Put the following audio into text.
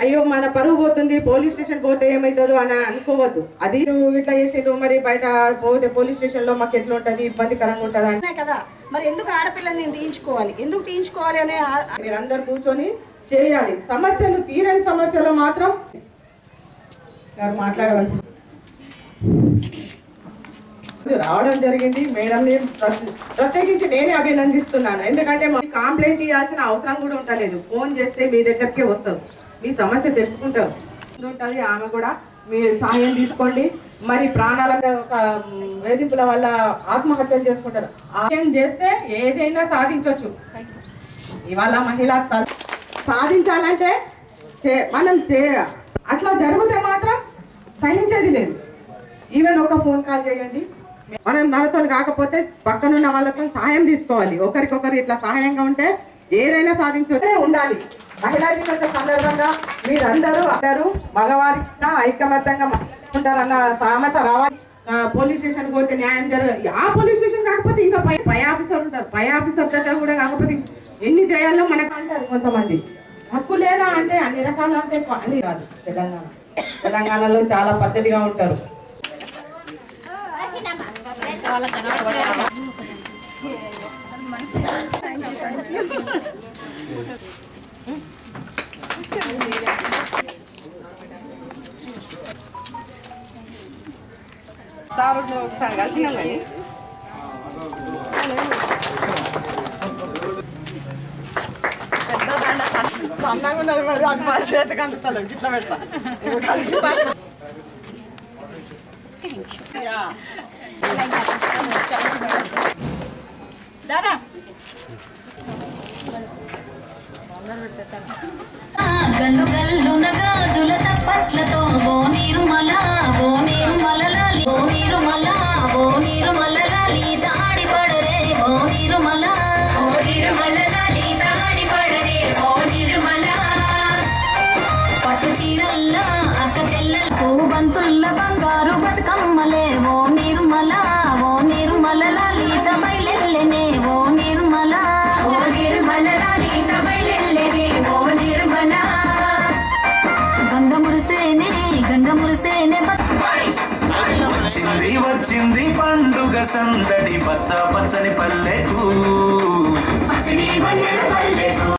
అయ్యో మన పరువు పోతుంది, పోలీస్ స్టేషన్ పోతే ఏమైతుందో అని అనుకోవద్దు. అది ఇట్లా చేసిండ్రు, మరి బయట పోతే పోలీస్ స్టేషన్ లో మాకు ఎట్లా ఉంటది, ఇబ్బందికరంగా ఉంటది అంటే కదా. మరి ఎందుకు ఆడపిల్లని నేను తీయించుకోవాలి, ఎందుకు తీయించుకోవాలి అనే మీరందరూ కూర్చొని చేయాలి. సమస్యలు తీరని సమస్యలు మాత్రం మాట్లాడవలసి రావడం జరిగింది. మేడంని ప్రత్యేకించి నేనే అభినందిస్తున్నాను. ఎందుకంటే కంప్లైంట్ ఇవ్వాల్సిన అవసరం కూడా ఉండలేదు. ఫోన్ చేస్తే మీ దగ్గరకే వస్తారు, మీ సమస్య తెలుసుకుంటారు ఉంటుంది. ఆమె కూడా మీ సహాయం తీసుకోండి. మరి ప్రాణాల వేధింపుల వల్ల ఆత్మహత్యలు చేసుకుంటారు. సహాయం చేస్తే ఏదైనా సాధించవచ్చు. ఇవాళ మహిళ సాధించాలంటే మనం అట్లా జరిగితే మాత్రం సహించేది లేదు. ఈవెన్ ఒక ఫోన్ కాల్ చేయండి. మనం మనతో కాకపోతే పక్కనున్న వాళ్ళతో సహాయం తీసుకోవాలి. ఒకరికొకరు ఇట్లా సహాయంగా ఉంటే ఏదైనా సాధించే ఉండాలి. మహిళా దినోత్సవ సందర్భంగా మీరందరూ మగవారికి ఐకమత్యంగా ఉంటారన్న సామెత రావాలి. పోలీస్ స్టేషన్ పోతే న్యాయం జరగదు. ఆ పోలీస్ స్టేషన్ కాకపోతే ఇంకా పై ఆఫీసర్ ఉంటారు. పై ఆఫీసర్ దగ్గర కూడా కాకపోతే ఎన్ని చేయాలో మనకు అంటారు కొంతమంది. హక్కు లేదా అంటే అన్ని రకాలు అంటే అన్ని కాదు. తెలంగాణలో చాలా పద్ధతిగా ఉంటారు. సార్ ఒకసారి కలిసినాం కానీ పెద్ద దండ సన్నగా ఉన్నది కూడా అటు మా చేతికి అందుతాను గిట్లా పెడతా. గల్లు గల్లు నగాజుల చప్పట్లతో ఓ నీరుమల ఓ నీరుమల లాలి ఓ నీరుమల ఓ నీరుమల లాలి తాడి పడరే ఓ నీరుమల లాలి తాడి పడరే ఓ నీరుమల పట్టు చీరల్లా అక్క చెల్లెల పూబంతుల్ల బంగారు బతుకమ్మలే ఓ నీరుమల లాలి తబైలెల్లెనే ఓ నీరుమల లాలి తబైలెల్లెనే ఓ నీరుమల గంగ మురిసేనే వచ్చింది పండుగ సందడి పచ్చ పచ్చని పల్లెకు